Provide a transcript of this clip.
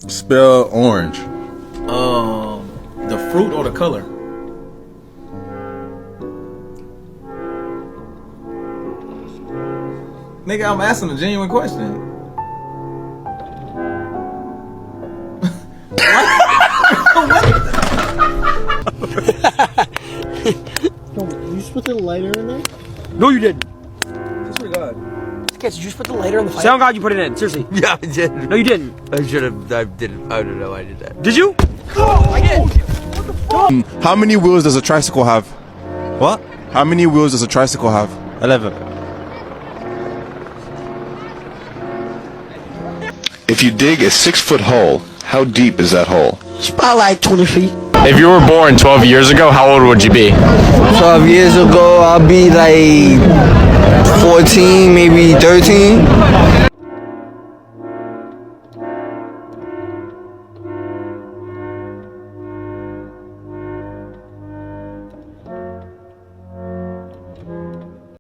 Spell orange. The fruit or the color? Nigga, I'm asking a genuine question. You just put the lighter in there? No, you didn't. Disregard. Did you just put the lighter in the fire? Say on God you put it in. Seriously. Yeah, I did. No, you didn't. I should have. I didn't. I don't know. I did that. Did you? Oh, I did. How many wheels does a tricycle have? What? How many wheels does a tricycle have? 11. If you dig a 6-foot hole, how deep is that hole? It's about like 20 feet. If you were born 12 years ago, how old would you be? 12 years ago, I'll be like 14, maybe 13.